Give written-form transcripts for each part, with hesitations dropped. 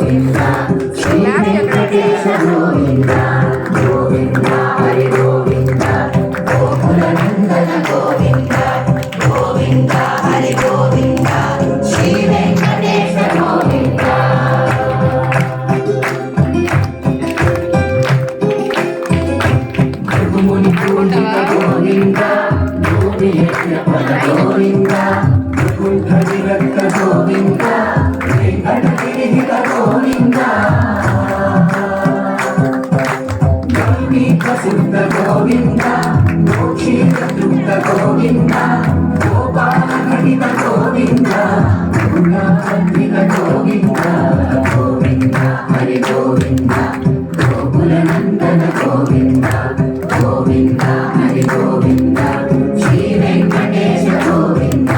గోవింద శ్రీ వెంకటేశ గోవింద గోవింద హరి గోవింద గోకుల నందన గోవింద గోవింద హరి గోవింద శ్రీ వెంకటేశ గోవింద ముని పూజిత గోవింద గోవింద కుంఠ విరక్త గోవింద వెంకటగిరిహిత గోవింద ప్రసిద్ధ గోవింద మోక్షిత గోవింద గోపాల ఘటిత గోవింద గుణాన్విత గోవింద గోవింద హరి గోవింద గోకుల నందన గోవింద గోవింద హరి గోవింద శ్రీ వెంకటేశ గోవింద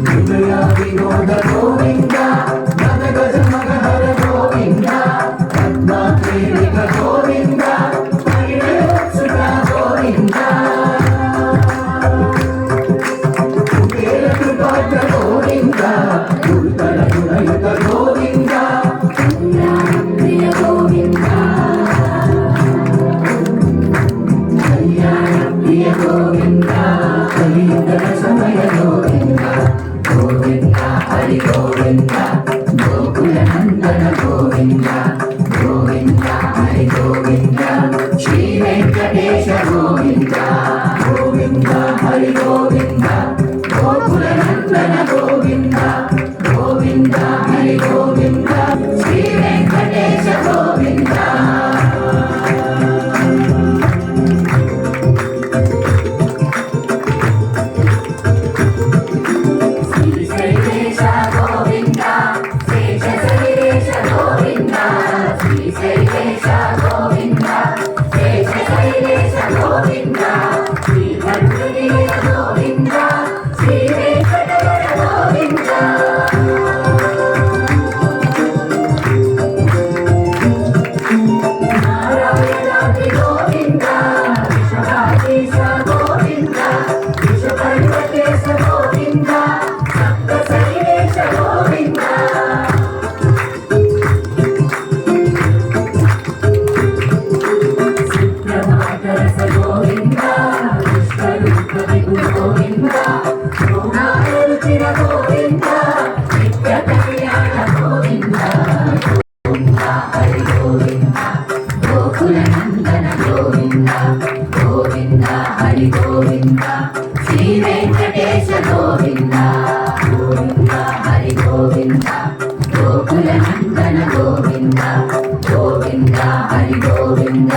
హృదయ వినోద గోవింద గజ మగహర గోవింద పద్మాత్రేలిక గోవింద హరివత్సుత గోవింద కుబేర కృపాత్ర గోవింద గురుతర గుణయుత గోవింద ప్రియ గోవింద కళ్యాణ ప్రియ గోవింద కలియుగ సమయ గోవింద గోవింద హరి గోవింద గోకుల నందన గోవింద గోవింద హరి గోవింద శ్రీ వెంకటేశ గోవింద గోవింద హరి గోవింద గోకుల నందన గోవింద గోవింద హరి గోవింద శ్రీ వెంకటేశ గోవింద శైలేశ గోవింద శేష శైలేశ గోవింద శ్రీ భద్రగిరి గోవింద శ్రీ వెంకటేశ గోవింద నారాయణాద్రి గోవింద విశ్వనాథేశ గోవింద విశ్వపర్వతేశ గోవింద సప్త శైలేశ గోవింద గోకుల నందన గోవింద గోవింద హరి గోవింద శ్రీ వెంకటేశ గోవింద గోవింద హరి గోవింద గోకుల నందన గోవింద గోవింద హరి గోవింద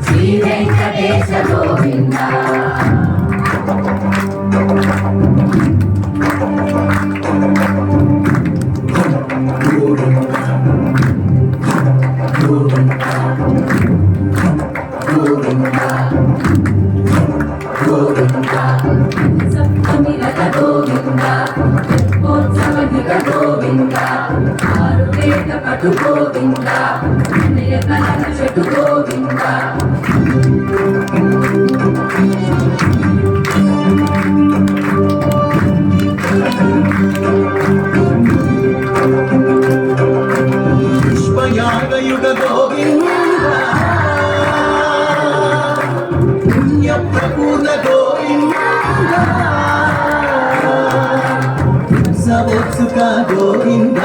శ్రీ వెంకటేశ గోవింద సప్తమిరత గోవింద మోత్సవనిక గోవింద ఆరువేద పటు గోవింద కలన చెట్టు గోవింద పుష్పయాగయుగ గోవింద పుణ్యప్రపూర్ణ గోవింద సవోత్సుక గోవింద